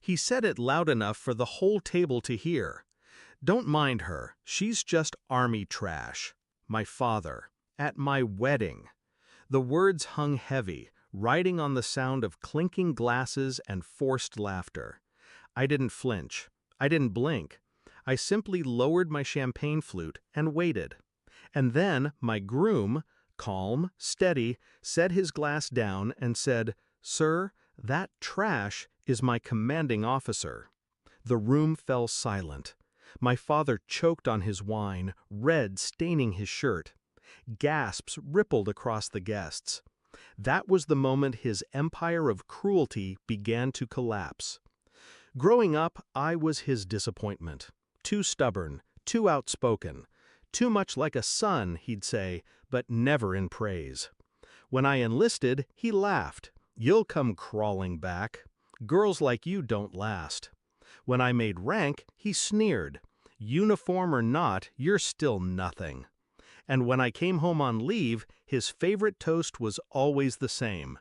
He said it loud enough for the whole table to hear. Don't mind her, she's just army trash. My father. At my wedding. The words hung heavy, riding on the sound of clinking glasses and forced laughter. I didn't flinch. I didn't blink. I simply lowered my champagne flute and waited. And then my groom, calm, steady, set his glass down and said, "Sir, that trash is my commanding officer." The room fell silent. My father choked on his wine, red staining his shirt. Gasps rippled across the guests. That was the moment his empire of cruelty began to collapse. Growing up, I was his disappointment. Too stubborn, too outspoken. Too much like a son, he'd say, but never in praise. When I enlisted, he laughed. "You'll come crawling back. Girls like you don't last." When I made rank, he sneered. "Uniform or not, you're still nothing." And when I came home on leave, his favorite toast was always the same.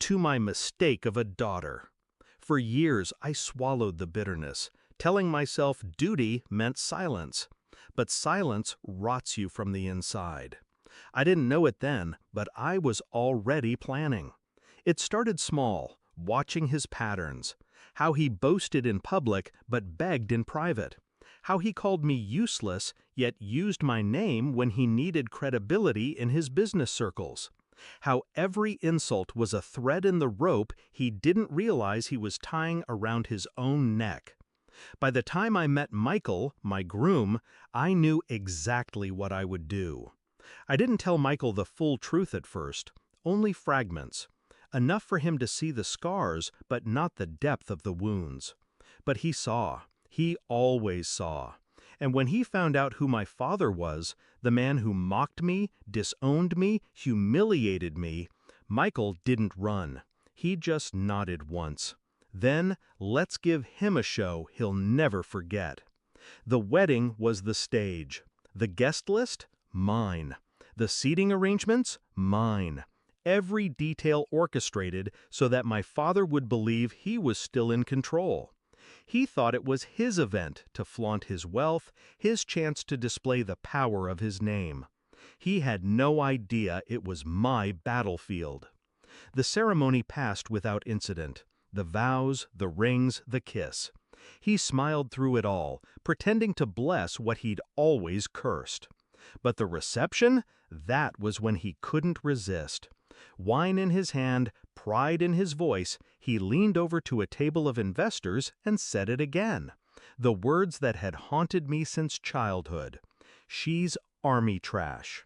"To my mistake of a daughter." For years, I swallowed the bitterness, telling myself duty meant silence. But silence rots you from the inside. I didn't know it then, but I was already planning. It started small, watching his patterns. How he boasted in public but begged in private. How he called me useless, yet used my name when he needed credibility in his business circles. How every insult was a thread in the rope he didn't realize he was tying around his own neck. By the time I met Michael, my groom, I knew exactly what I would do. I didn't tell Michael the full truth at first, only fragments. Enough for him to see the scars, but not the depth of the wounds. But he saw. He always saw. And when he found out who my father was, the man who mocked me, disowned me, humiliated me, Michael didn't run. He just nodded once. Then, let's give him a show he'll never forget. The wedding was the stage. The guest list? Mine. The seating arrangements? Mine. Every detail orchestrated so that my father would believe he was still in control. He thought it was his event to flaunt his wealth, his chance to display the power of his name. He had no idea it was my battlefield. The ceremony passed without incident. The vows, the rings, the kiss. He smiled through it all, pretending to bless what he'd always cursed. But the reception? That was when he couldn't resist. Wine in his hand, pride in his voice, he leaned over to a table of investors and said it again. The words that had haunted me since childhood. "She's army trash."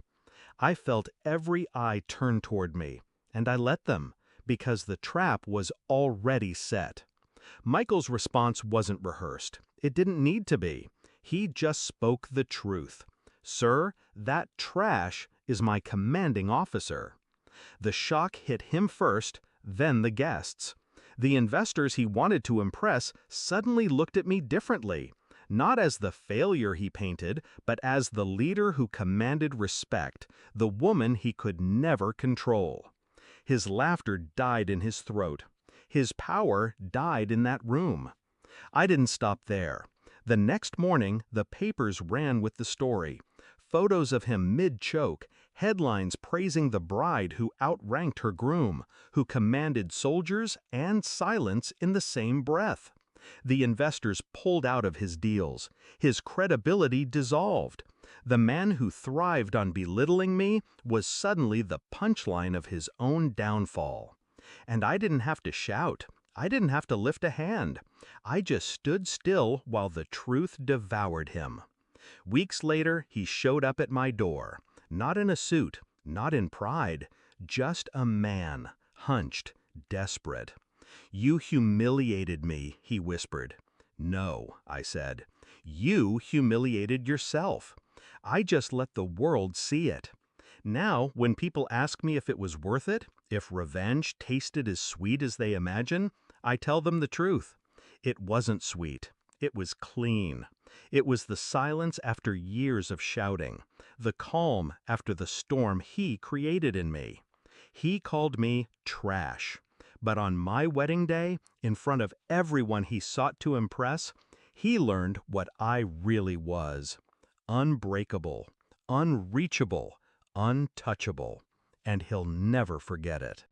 I felt every eye turn toward me, and I let them, because the trap was already set. Michael's response wasn't rehearsed. It didn't need to be. He just spoke the truth. "Sir, that trash is my commanding officer." The shock hit him first, then the guests. The investors he wanted to impress suddenly looked at me differently, not as the failure he painted, but as the leader who commanded respect, the woman he could never control. His laughter died in his throat. His power died in that room. I didn't stop there. The next morning, the papers ran with the story. Photos of him mid-choke, headlines praising the bride who outranked her groom, who commanded soldiers and silence in the same breath. The investors pulled out of his deals. His credibility dissolved. The man who thrived on belittling me was suddenly the punchline of his own downfall. And I didn't have to shout. I didn't have to lift a hand. I just stood still while the truth devoured him. Weeks later, he showed up at my door. Not in a suit, not in pride, just a man, hunched, desperate. "You humiliated me," he whispered. "No," I said. "You humiliated yourself. I just let the world see it. Now, when people ask me if it was worth it, if revenge tasted as sweet as they imagine, I tell them the truth. It wasn't sweet. It was clean. It was the silence after years of shouting, the calm after the storm he created in me. He called me trash. But on my wedding day, in front of everyone he sought to impress, he learned what I really was: unbreakable, unreachable, untouchable, and he'll never forget it.